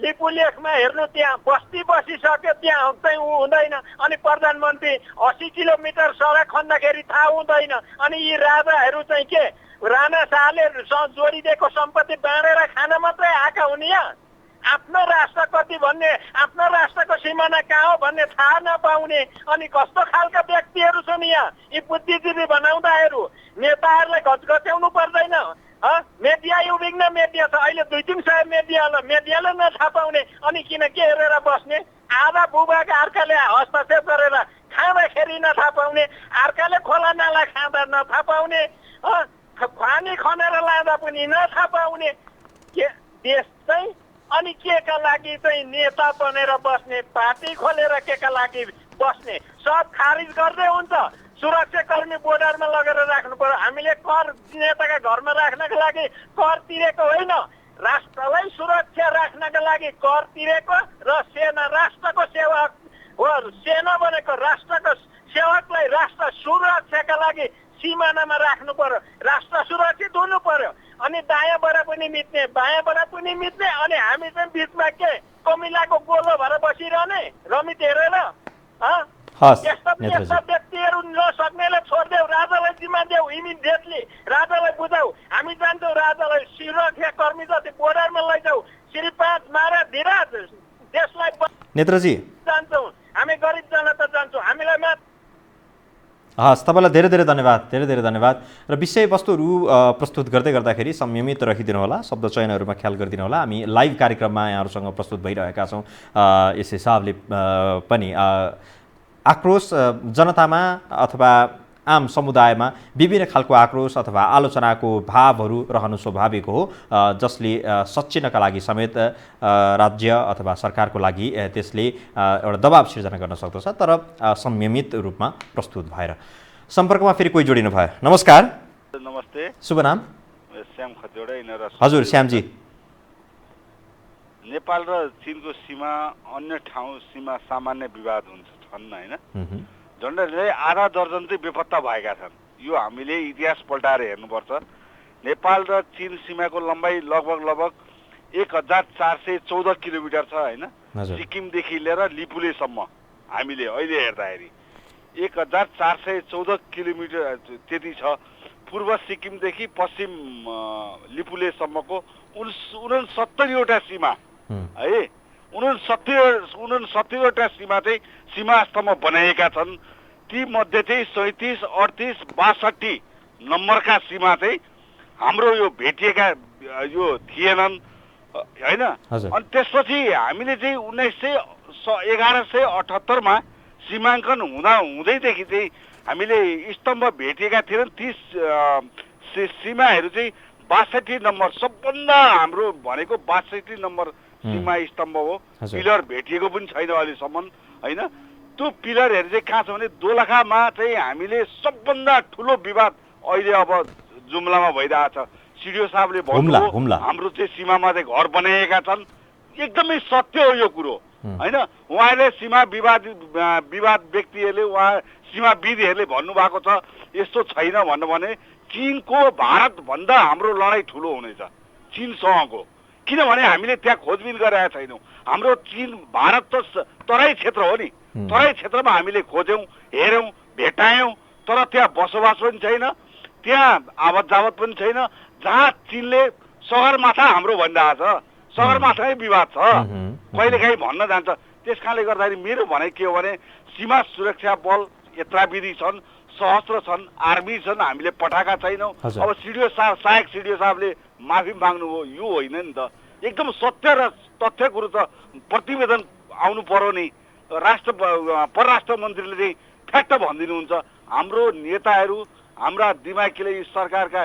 लिपुलेखमा हेर्नु, त्यहाँ बसिसक्यो, त्यहाँ चाहिँ ऊ हुँदैन। अनि प्रधानमन्त्री 80 किलोमिटर सडक खन्दाखेरि थाहा हुँदैन। अनि यी राजाहरू चाहिँ के राणा शाहले जोडिदिएको सम्पत्ति बाँडेर खान मात्रै आएका हुन्? यहाँ आफ्नो राष्ट्र कति भन्ने, आफ्नो राष्ट्रको सिमाना कहाँ हो भन्ने थाहा नपाउने अनि कस्तो खालका व्यक्तिहरू छन् यहाँ? यी बुद्धिजीवी बनाउँदाहरू नेताहरूलाई घचघच्याउनु पर्दैन? मेडिया युविघ्न मेडिया छ अहिले, 200-300 मेडियाले नथाहा पाउने अनि किन के हेरेर बस्ने? आधा भूभाग अर्काले हस्तक्षेप गरेर खाँदाखेरि नथाहा पाउने, अर्काले खोला नाला खाँदा नथाहा पाउने, पानी खनेर लाँदा पनि नथाहा पाउने। के देश चाहिँ अनि के का लागि चाहिँ नेता बनेर बस्ने, पार्टी खोलेर के का लागि बस्ने? सब खारिज गर्दै हुन्छ। सुरक्षा कर्मी बोर्डरमा लगेर राख्नु पर्यो। हामीले कर नेताका घरमा राख्नका लागि कर तिरेको होइन, राष्ट्रलाई सुरक्षा राख्नका लागि कर तिरेको र सेना राष्ट्रको सेवक हो। सेना भनेको राष्ट्रको सेवकलाई राष्ट्र सुरक्षाका लागि सिमानामा राख्नु पर्यो, राष्ट्र सुरक्षित हुनु पर्यो। अनि दायाँबाट पनि मिच्ने, बायाँबाट पनि मिच्ने, अनि हामी चाहिँ बिचमा के कमिलाको गोलो भएर बसिरहने रमित हेरेर? यस्ता व्यक्तिहरू नसक्नेलाई छोडिदेऊ, राजालाई जिम्मा देऊ, इमिडिएटली राजालाई बुझाऊ। हामी जान्छौँ, राजालाई सुरक्षा कर्मी जति बोर्डरमा लैजाऊ, श्री 5 मारा धिराज देशलाई नेत्रजी जान्छौँ, हामी गरिब जनता जान्छौँ। हामीलाई हस्, तपाईँलाई धेरै धेरै धन्यवाद। र विषयवस्तुहरू प्रस्तुत गर्दाखेरि संयमित रहिदिनु होला, शब्द चयनहरूमा ख्याल गरिदिनु होला। हामी लाइभ कार्यक्रममा यहाँहरूसँग प्रस्तुत भइरहेका छौँ। यस हिसाबले पनि आक्रोश जनतामा अथवा आम समुदायमा विभिन्न खालको आक्रोश अथवा आलोचनाको भावहरू रहनु स्वाभाविक हो, जसले सच्चिनका लागि समेत राज्य अथवा सरकारको लागि त्यसले एउटा दबाब सिर्जना गर्न सक्दछ, तर संयमित रूपमा प्रस्तुत भएर। सम्पर्कमा फेरि कोही जोडिनु भयो। नमस्कार। नमस्ते। शुभ नाम? श्याम खतिवडा। हजुर श्यामजी। नेपाल र चीनको सीमा अन्य ठाउँ सीमा सामान्य विवाद छन् हैन? झन्डै आधा दर्जन चाहिँ बेपत्ता भएका छन्। यो हामीले इतिहास पल्टाएर हेर्नुपर्छ। नेपाल र चीन सीमाको लम्बाइ लगभग 1414 किलोमिटर छ हैन? सिक्किमदेखि लिएर लिपुलेसम्म हामीले अहिले हेर्दाखेरि 1414 किलोमिटर त्यति छ। पूर्व सिक्किमदेखि पश्चिम लिपुलेसम्मको 69वटा सीमा है, 69वटा सीमा चाहिँ सीमास्तम्भ बनाएका छन्। ती मध्ये चाहिँ 37, 38, 62 नम्बरका सीमा चाहिँ हाम्रो यो भेटिएका यो थिएनन् हैन? अनि त्यसपछि हामीले चाहिँ 1178 सीमाङ्कन हुँदैदेखि चाहिँ हामीले स्तम्भ भेटिएका थिएनन्। ती सीमाहरू चाहिँ 62 नम्बर सबभन्दा हाम्रो भनेको 62 नम्बर सीमा स्तम्भ हो। पिलर भेटिएको पनि छैन अहिलेसम्म हैन? त्यो पिलरहरू चाहिँ कहाँ छ भने दोलखामा चाहिँ हामीले सबभन्दा ठुलो विवाद अहिले अब जुम्लामा भइरहेछ। सिडिओ साहबले भन्नुभयो हाम्रो चाहिँ सीमामा चाहिँ घर बनाएका छन्। एकदमै सत्य हो यो कुरो हैन? उहाँले सीमा विवाद व्यक्तिहरूले उहाँ सीमाविदहरूले भन्नुभएको छ यस्तो छैन भने चीनको भारतभन्दा हाम्रो लडाइँ ठुलो हुनेछ चीनसँगको। किनभने हामीले त्यहाँ खोजबिन गरेका छैनौँ। हाम्रो चीन भारत त तराई क्षेत्र हो नि, तराई क्षेत्रमा हामीले खोज्यौँ, हेऱ्यौँ, भेटायौँ, तर त्यहाँ बसोबास पनि छैन, त्यहाँ आवत जावत पनि छैन। जहाँ चीनले सगरमाथा हाम्रो भनिरहेको छ, सगरमाथामै विवाद छ, कहिलेकाहीँ भन्न जान्छ। त्यस कारणले गर्दाखेरि मेरो भनाइ के हो भने सीमा सुरक्षा बल यत्रा विधि छन्, सशस्त्र छन्, आर्मी छन्, हामीले पठाएका छैनौँ। अब सहायक सिडिओ साहबले माफी माग्नुभयो, यो होइन नि त। एकदम सत्य र तथ्य कुरो त प्रतिवेदन आउनु पर्यो नि। परराष्ट्र मन्त्रीले चाहिँ फ्याक्ट भनिदिनुहुन्छ। हाम्रो नेताहरू, हाम्रा दिमागीले सरकारका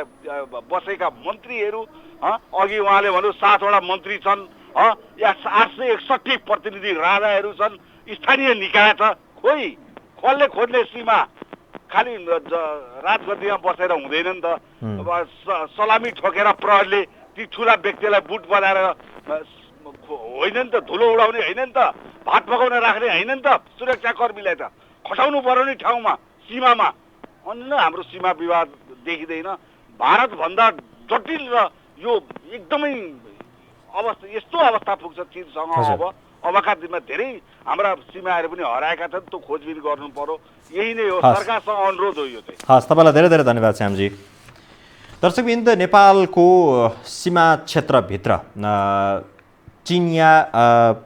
बसेका मन्त्रीहरू, अघि उहाँले भन्यो 7 वटा मन्त्री छन्, या 861 प्रतिनिधि राजाहरू छन्, स्थानीय निकाय छ। खोइ कसले खोज्ने सीमा? खालि राजगद्दीमा बसेर हुँदैन नि त। अब सलामी ठोकेर प्रहरीले ती ठुला व्यक्तिलाई बुट बनाएर होइन नि त, धुलो उडाउने होइन नि त, भात पकाउन राख्ने होइन नि त, सुरक्षाकर्मीलाई त खटाउनु पर्यो नि ठाउँमा, सीमामा। अनि हाम्रो सीमा विवाद देखिँदैन। भारतभन्दा जटिल र यो एकदमै अवस्था, यस्तो अवस्था पुग्छ चीनसँग। अबका दिनमा धेरै हाम्रा सीमाहरू पनि हराएका छन्, त्यो खोजबिन गर्नु पर्यो। यही नै हो, सरकारसँग अनुरोध हो यो चाहिँ। हस्, तपाईँलाई धेरै धेरै धन्यवाद श्यामजी। दर्शकवृन्द, नेपालको सीमा क्षेत्रभित्र चिनिया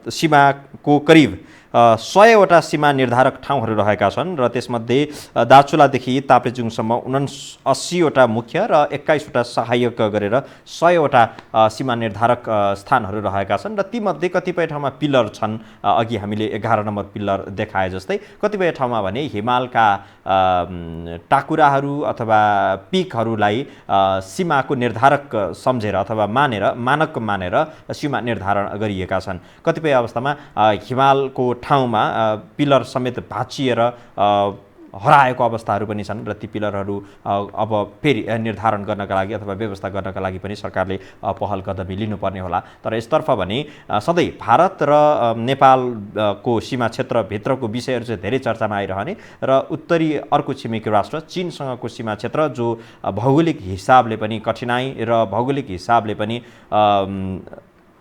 सीमाको करिब 100 वटा सीमा निर्धारक ठाउँहरू रहेका छन् र त्यसमध्ये दार्चुलादेखि ताप्लेजुङसम्म 79 वटा मुख्य र 21 वटा सहायक गरेर 100 वटा सीमा निर्धारक स्थानहरू रहेका छन् र तीमध्ये कतिपय ठाउँमा पिलर छन्। अघि हामीले 11 नम्बर पिलर देखाए जस्तै कतिपय ठाउँमा भने हिमालका टाकुराहरू अथवा पिकहरूलाई सीमाको निर्धारक सम्झेर अथवा मानक मानेर सीमा निर्धारण गरिएका छन्। कतिपय अवस्थामा हिमालको ठाउँमा पिलर समेत भाँचिएर हराएको अवस्थाहरू पनि छन् र ती पिलरहरू अब फेरि निर्धारण गर्नका लागि अथवा व्यवस्था गर्नका लागि पनि सरकारले पहल कदमी लिनुपर्ने होला। तर यसतर्फ भने सधैँ भारत र नेपालको सीमा क्षेत्रभित्रको विषयहरू चाहिँ धेरै चर्चामा आइरहने र उत्तरी अर्को छिमेकी राष्ट्र चीनसँगको सीमा क्षेत्र जो भौगोलिक हिसाबले पनि कठिनाई र भौगोलिक हिसाबले पनि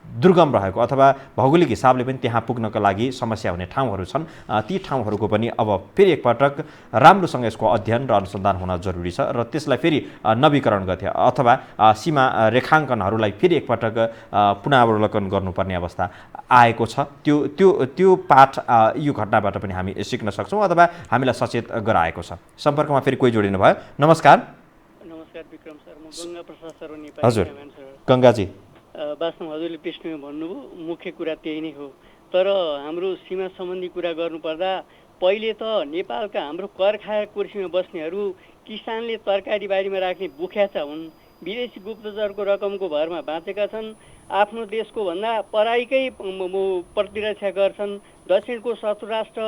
दुर्गम रहेको अथवा भौगोलिक हिसाबले पनि त्यहाँ पुग्नका लागि समस्या हुने ठाउँहरू छन्। ती ठाउँहरूको पनि अब फेरि एकपटक राम्रोसँग यसको अध्ययन र अनुसन्धान हुन जरुरी छ र त्यसलाई फेरि नवीकरण गर्थे अथवा सीमा रेखाङ्कनहरूलाई फेरि एकपटक पुनरावलोकन गर्नुपर्ने अवस्था आएको छ। त्यो पाठ यो घटनाबाट पनि हामी सिक्न सक्छौँ अथवा हामीलाई सचेत गराएको छ। सम्पर्कमा फेरि कोही जोडिनु भयो। नमस्कार। नमस्कार विक्रम सर, म गङ्गा प्रसाद सर नेपाली। हजुर गङ्गाजी, वास्तवमा हजुरले पृष्ठमा भन्नुभयो, मुख्य कुरा त्यही नै हो। तर हाम्रो सीमा सम्बन्धी कुरा गर्नुपर्दा पहिले त नेपालका हाम्रो कर खाएर कुर्सीमा बस्नेहरू किसानले तरकारी बारीमा राख्ने बुख्याचा हुन्, विदेशी गुप्तचरको रकमको भरमा बाँचेका छन्, आफ्नो देशको भन्दा पराईकै प्रतिरक्षा गर्छन्। दक्षिणको शत्रु राष्ट्र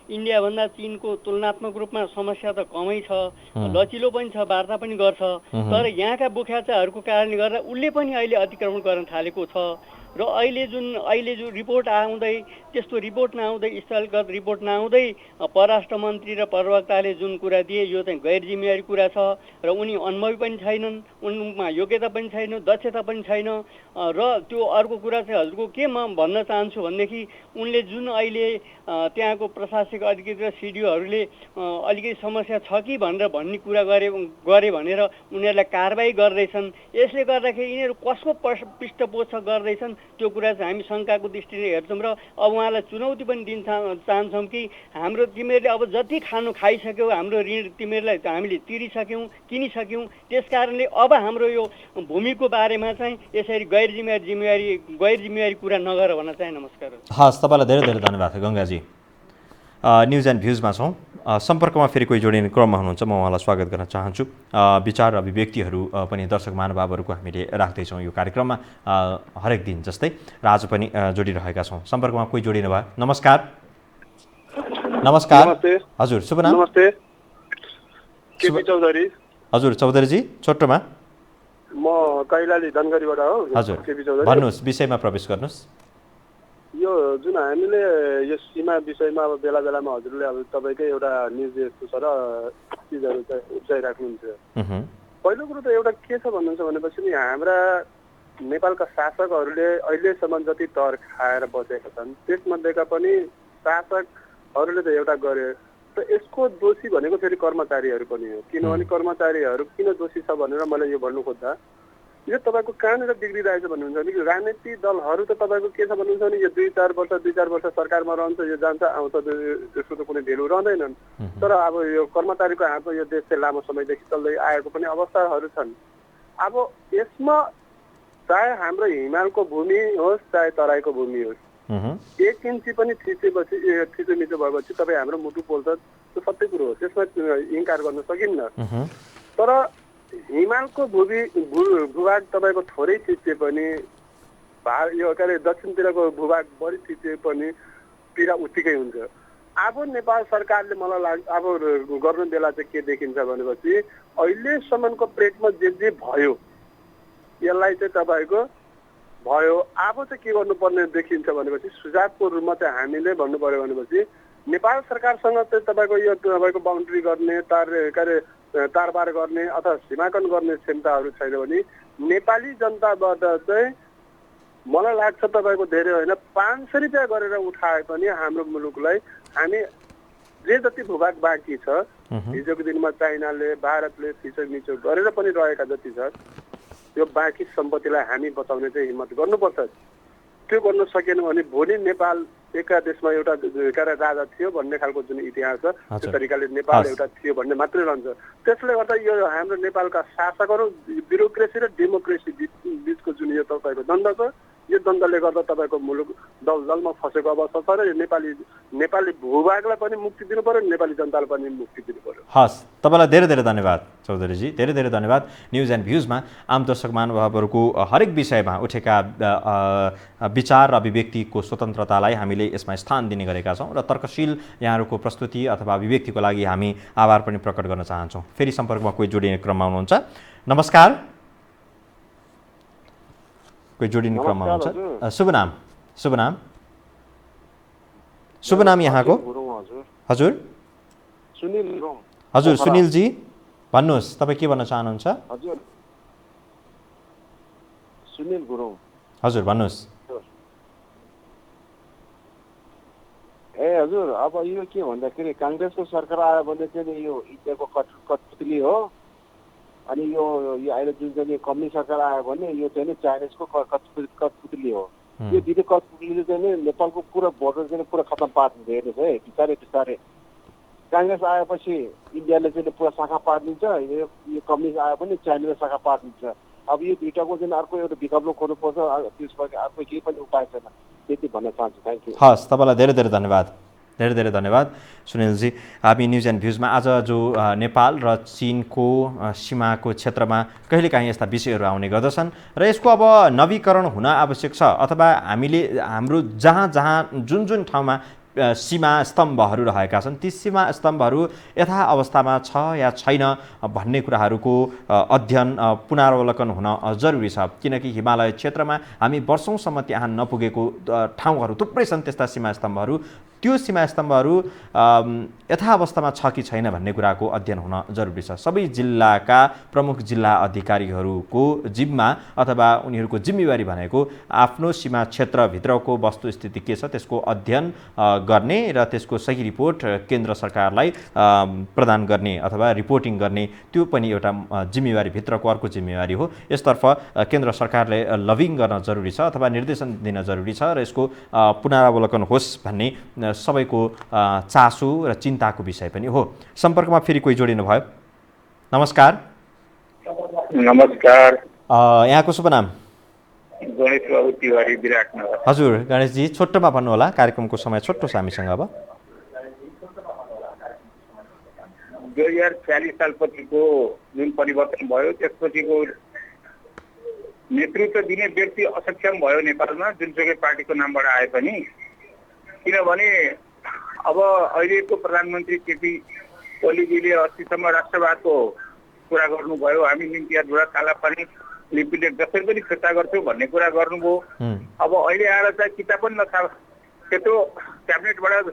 इन्डियाभन्दा चीनको तुलनात्मक रूपमा समस्या त कमै छ, लचिलो पनि छ, वार्ता पनि गर्छ। तर यहाँका बुख्याचाहरूको कारणले गर्दा उसले पनि अहिले अतिक्रमण गर्न थालेको छ। र अहिले जो रिपोर्ट आउँदै त्यस्तो रिपोर्ट नआउँदै, स्थलगत रिपोर्ट नआउँदै परराष्ट्र मन्त्री र प्रवक्ताले जुन कुरा दिए यो चाहिँ गैर जिम्मेवारी कुरा छ र उनी अनुभवी पनि छैनन्, उनमा योग्यता पनि छैन, दक्षता पनि छैन। र त्यो अर्को कुरा चाहिँ हजुरको के म भन्न चाहन्छु भनेदेखि उनले जुन अहिले त्यहाँको प्रशासनिक अधिकृत र सिडिओहरूले अलिकति समस्या छ कि भनेर भन्ने कुरा गरे भनेर उनीहरूलाई कारबाही गर्दैछन्। यसले गर्दाखेरि यिनीहरू कसको पृष्ठपोषक गर्दैछन् त्यो कुरा चाहिँ हामी शङ्काको दृष्टिले हेर्छौँ र अब उहाँलाई चुनौती पनि दिन चाहन्छौँ कि हाम्रो तिमीहरूले अब जति खाइसक्यौ, हाम्रो ऋण तिमीहरूलाई हामीले तिरिसक्यौँ, किनिसक्यौँ। त्यस कारणले अब हाम्रो यो भूमिको बारेमा चाहिँ यसरी गैर जिम्मेवारी कुरा नगर भन्न चाहे। नमस्कार। हस्, तपाईँलाई धेरै धेरै धन्यवाद गङ्गाजी। न्युज एन्ड भ्युजमा छौँ। सम्पर्कमा फेरि कोही जोडिने क्रममा हुनुहुन्छ, म उहाँलाई स्वागत गर्न चाहन्छु। विचार र अभिव्यक्तिहरू पनि दर्शक महानुभावहरूको हामीले राख्दैछौँ यो कार्यक्रममा हरेक दिन जस्तै र आज पनि जोडिरहेका छौँ। सम्पर्कमा कोही जोडिनु भयो। नमस्कार। नमस्कार। हजुर, शुभ नाम? नमस्ते, केपी चौधरी। हजुर चौधरीजी, छोटोमा। म कैलाली धनगढीबाट हो। हजुर, केपी चौधरी। भन्नुहोस्, विषयमा प्रवेश गर्नुहोस्। यो जुन हामीले यो सीमा विषयमा अब बेला बेलामा हजुरले अब तपाईँकै एउटा न्युज यस्तो छ र चिजहरू चाहिँ उब्जाइराख्नुहुन्छ। पहिलो कुरो त एउटा के छ भन्नुहुन्छ भनेपछि नि हाम्रा नेपालका शासकहरूले अहिलेसम्म जति तर खाएर बसेका छन् त्यसमध्येका पनि शासकहरूले त एउटा गरे त यसको दोषी भनेको फेरि कर्मचारीहरू पनि हो। किनभने कर्मचारीहरू किन दोषी छ भनेर मलाई यो भन्नु खोज्दा यो तपाईँको कहाँनिर बिग्रिरहेछ भन्नुहुन्छ भने राजनीतिक दलहरू त तपाईँको के छ भन्नुहुन्छ भने यो 2-4 वर्ष सरकारमा रहन्छ, यो जान्छ आउँछ, त्यसको त कुनै भेल्यु रहँदैनन्। तर अब यो कर्मचारीको हातमा यो देश चाहिँ लामो समयदेखि चल्दै आएको पनि अवस्थाहरू छन्। अब यसमा चाहे हाम्रो हिमालको भूमि होस् चाहे तराईको भूमि होस्, 1 इन्ची पनि थिचोमिचो भएपछि तपाईँ हाम्रो मुटु पोल्छ, त्यो सत्य कुरो हो, त्यसमा इन्कार गर्न सकिन्न। तर हिमालको भूभाग तपाईँको थोरै थिचे पनि यो के अरे दक्षिणतिरको भूभाग बढी थिचे पनि पीडा उत्तिकै हुन्छ। अब नेपाल सरकारले मलाई लाग्छ अब गर्नु बेला चाहिँ के देखिन्छ भनेपछि अहिलेसम्मको प्रेटमा जे भयो यसलाई चाहिँ तपाईँको भयो। अब चाहिँ के गर्नुपर्ने देखिन्छ भनेपछि सुझावको रूपमा चाहिँ हामीले भन्नु पर्यो भनेपछि नेपाल सरकारसँग चाहिँ तपाईँको यो तपाईँको बााउन्ड्री गर्ने तारबार गर्ने अथवा सीमाकन गर्ने क्षमताहरू छैन भने नेपाली जनताबाट चाहिँ मलाई लाग्छ तपाईँको धेरै होइन 500 रुपियाँ गरेर उठाए पनि हाम्रो मुलुकलाई हामी जे जति भूभाग बाँकी छ हिजोको दिनमा चाइनाले भारतले थिचोमिचो गरेर पनि रहेका जति छ त्यो बाँकी सम्पत्तिलाई हामी बचाउने चाहिँ हिम्मत गर्नुपर्छ। त्यो गर्न सकेन भने भोलि नेपाल एका देशमा एउटा राजा थियो भन्ने खालको जुन इतिहास छ त्यो तरिकाले नेपाल एउटा थियो भन्ने मात्रै रहन्छ। त्यसले गर्दा यो हाम्रो नेपालका शासकहरू ब्युरोक्रेसी र डेमोक्रेसी बिचको जुन यो तपाईँको द्वन्द्व छ यो द्वन्द्वले गर्दा तपाईँको मुलुक दलदलमा फसेको अवस्था छ र यो नेपाली भूभागलाई पनि मुक्ति दिनु पर्यो, नेपाली जनतालाई पनि मुक्ति दिनु पर्यो। हस्, तपाईँलाई धेरै धेरै धन्यवाद चौधरीजी, धेरै धेरै धन्यवाद। न्युज एन्ड भ्युजमा आम दर्शक महानुभावहरूको हरेक विषयमा उठेका विचार र अभिव्यक्तिको स्वतन्त्रतालाई हामीले यसमा स्थान दिने गरेका छौँ र तर्कशील यहाँहरूको प्रस्तुति अथवा अभिव्यक्तिको लागि हामी आभार पनि प्रकट गर्न चाहन्छौँ। फेरि सम्पर्कमा कोही जोडिने क्रममा हुनुहुन्छ। नमस्कार, कोही जोडिने क्रममा हुनुहुन्छ। शुभ नाम यहाँको? हजुर हजुर सुनिलजी भन्नुहोस्, तपाईँ के भन्न चाहनुहुन्छ? हजुर सुनिल गुरुङ। हजुर भन्नुहोस्। हजुर अब यो के भन्दाखेरि काङ्ग्रेसको सरकार आयो भने चाहिँ यो इन्डियाको कठपुतली हो, अनि यो अहिले जुन चाहिँ कम्युनिस्ट सरकार आयो भने यो चाहिँ चाइनिजको कठपुतली हो। यो दुईटै कठपुतलीले चाहिँ नेपालको पुरा बोर्डर चाहिँ पुरा खतम पारिदिन्छ। हेर्नुहोस् है, बिस्तारै काङ्ग्रेस आएपछि इन्डियाले चाहिँ पुरा शाखा पारिदिन्छ, यो कम्युनिस्ट आयो भने चाइनाले शाखा पारिदिन्छ। अब यो दुईटाको चाहिँ अर्को एउटा विकल्प खोज्नुपर्छ, त्यसपछि अर्को केही पनि उपाय छैन, त्यति भन्न चाहन्छु। Thank you. हस्, तपाईँलाई धेरै धेरै धन्यवाद, धेरै धेरै धन्यवाद सुनिलजी। हामी न्युज एन्ड भ्युजमा आज जो नेपाल र चीनको सीमाको क्षेत्रमा कहिलेकाहीँ यस्ता विषयहरू आउने गर्दछन् र यसको अब नवीकरण हुन आवश्यक छ अथवा हामीले हाम्रो जहाँ जुन ठाउँमा सीमा स्तम्भहरू रहेका छन् ती सीमा स्तम्भहरू यथा अवस्थामा छ या छैन भन्ने कुराहरूको अध्ययन पुनरावलोकन हुन जरुरी छ। किनकि हिमालय क्षेत्रमा हामी वर्षौँसम्म त्यहाँ नपुगेको ठाउँहरू थुप्रै छन्, त्यस्ता सीमा स्तम्भहरू, त्यो सीमा स्तम्भहरू यथावस्थामा छ कि छैन भन्ने कुराको अध्ययन हुन जरुरी छ। सबै जिल्लाका प्रमुख जिल्ला अधिकारीहरूको जिम्मा अथवा उनीहरूको जिम्मेवारी भनेको आफ्नो सीमा क्षेत्रभित्रको वस्तुस्थिति के छ त्यसको अध्ययन गर्ने र त्यसको सही रिपोर्ट केन्द्र सरकारलाई प्रदान गर्ने अथवा रिपोर्टिङ गर्ने, त्यो पनि एउटा जिम्मेवारीभित्रको अर्को जिम्मेवारी हो। यसतर्फ केन्द्र सरकारले लबिङ गर्न जरुरी छ अथवा निर्देशन दिन जरुरी छ र यसको पुनरावलोकन होस् भन्ने सबैको चासो र चिन्ताको विषय पनि हो। सम्पर्कमा फेरि कोही जोडिनु भयो। नमस्कार। नमस्कार। यहाँको शुभ नाम? गणेश बाबु तिवारी, विराटनगर। हजुर गणेशजी, छोटोमा भन्नुहोला, कार्यक्रमको समय छोटो छ हामीसँग। अब 2046 सालपछिको जुन परिवर्तन भयो त्यसपछिको नेतृत्व दिने व्यक्ति असक्षम भयो नेपालमा, जुनसुकै पार्टीको नामबाट आए पनि। किनभने अब अहिलेको प्रधानमन्त्री केपी ओलीजीले अस्तिसम्म राष्ट्रवादको कुरा गर्नुभयो, हामी निम्ति बुढा काला पानी लिपिले जसरी पनि फिर्ता गर्छौँ भन्ने कुरा गर्नुभयो। अब अहिले आएर चाहिँ किताब पनि नछाप, त्यत्रो क्याबिनेटबाट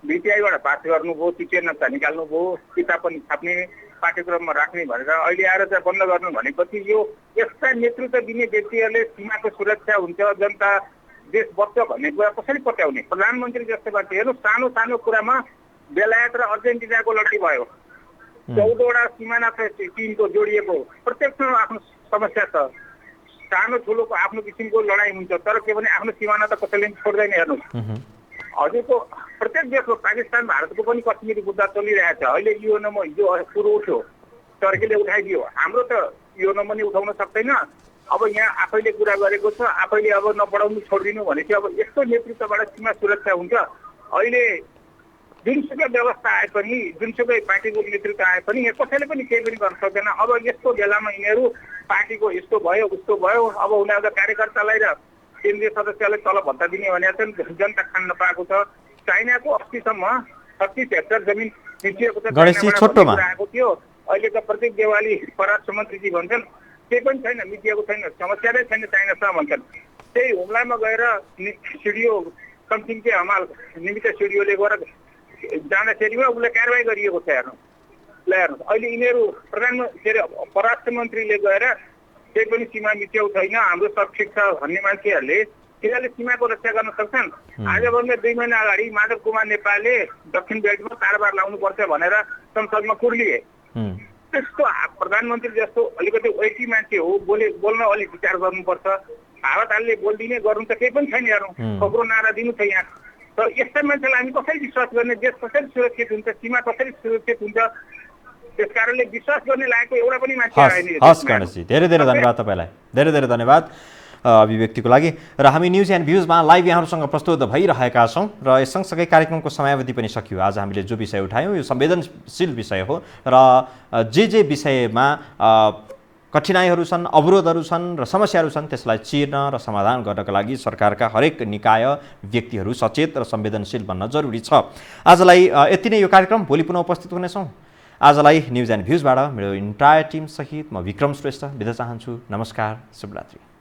बिटिआईबाट पास गर्नुभयो, टिचर नक्सा निकाल्नुभयो, किताब पनि छाप्ने पाठ्यक्रममा राख्ने भनेर अहिले आएर चाहिँ बन्द गर्नु भनेपछि यो यस्ता नेतृत्व दिने व्यक्तिहरूले सीमाको सुरक्षा हुन्छ, जनता देश बच्छ भन्ने कुरा कसरी पत्याउने? प्रधानमन्त्री जस्तो मान्छे हेर्नु सानो सानो कुरामा बेलायत र अर्जेन्टिनाको लडाइँ भयो, 14वटा सिमाना चीनको जोडिएको, प्रत्येकसँग आफ्नो समस्या छ। सानो ठुलोको आफ्नो किसिमको लडाइँ हुन्छ, तर के भने आफ्नो सिमाना त कसैले पनि छोड्दैन। हेर्नुहोस्, हजुरको प्रत्येक देशको, पाकिस्तान भारतको पनि कश्मीरी मुद्दा चलिरहेछ। अहिले युएनमा हिजो कुरो उठ्यो, टर्कीले उठाइदियो, हाम्रो त युएनमा पनि उठाउन सक्दैन। अब यहाँ आफैले कुरा गरेको छ, आफैले अब नबढाउनु छोडिदिनु भनेपछि अब यस्तो नेतृत्वबाट सीमा सुरक्षा हुन्छ। अहिले जुनसुकै व्यवस्था आए पनि, जुनसुकै पार्टीको नेतृत्व आए पनि यहाँ कसैले पनि केही पनि गर्न सक्दैन। अब यस्तो बेलामा यिनीहरू पार्टीको यस्तो भयो उस्तो भयो, अब उनीहरूको कार्यकर्तालाई र केन्द्रीय सदस्यलाई तल भत्ता दिने भनेर चाहिँ जनता खान नपाएको छ। चाइनाको अस्तिसम्म 36 हेक्टर जमिन मिचिएको छ, आएको थियो। अहिले त प्रत्येक देवाली परराष्ट्र मन्त्रीजी भन्छन् केही पनि छैन, मिचिएको छैन, समस्या नै छैन चाइनासँग भन्छन्। त्यही हुम्लामा गएर सिडिओ समथिङकै हमाल निमित्त सिडिओले गएर जाँदाखेरिमा उसलाई कारवाही गरिएको छ। हेर्नुहोस्, अहिले यिनीहरू परराष्ट्र मन्त्रीले गएर केही पनि सीमा मिच्याउ छैन, हाम्रो सब ठिक छ भन्ने मान्छेहरूले तिनीहरूले सीमाको रक्षा गर्न सक्छन्? आजभन्दा 2 महिना अगाडि माधव कुमार नेपालले दक्षिण बेल्टमा तारबार लाउनुपर्छ भनेर संसदमा कुर्लिए। त्यस्तो प्रधानमन्त्री जस्तो अलिकति ओइटी मान्छे हो, बोल्न अलिक विचार गर्नुपर्छ। हावा तालले बोलिदिने गर्नु त केही पनि छैन। हेर्नु, खबरो नारा दिनु छ यहाँ। तर यस्ता मान्छेलाई हामी कसरी विश्वास गर्ने? देश कसरी सुरक्षित हुन्छ, सीमा कसरी सुरक्षित हुन्छ? त्यस कारणले विश्वास गर्ने लायकको एउटा पनि मान्छे आएन। हस् गणेशजी, धेरै धेरै धन्यवाद तपाईँलाई, धेरै धेरै धन्यवाद अभिव्यक्तिको लागि। र हामी न्युज एन्ड भ्युजमा लाइभ यहाँहरूसँग प्रस्तुत भइरहेका छौँ र यस सँगसँगै कार्यक्रमको समयावधि पनि सकियो। आज हामीले जो विषय उठायौँ यो संवेदनशील विषय हो र जे विषयमा कठिनाइहरू छन्, अवरोधहरू छन् र समस्याहरू छन् त्यसलाई चिर्न र समाधान गर्नका लागि सरकारका हरेक निकाय व्यक्तिहरू सचेत र संवेदनशील बन्न जरुरी छ। आजलाई यति नै यो कार्यक्रम, भोलि पुनः उपस्थित हुनेछौँ। आजलाई न्युज एन्ड भ्युजबाट मेरो इन्टायर टिम सहित म विक्रम श्रेष्ठ बिदा चाहन्छु। नमस्कार, शुभरात्रि।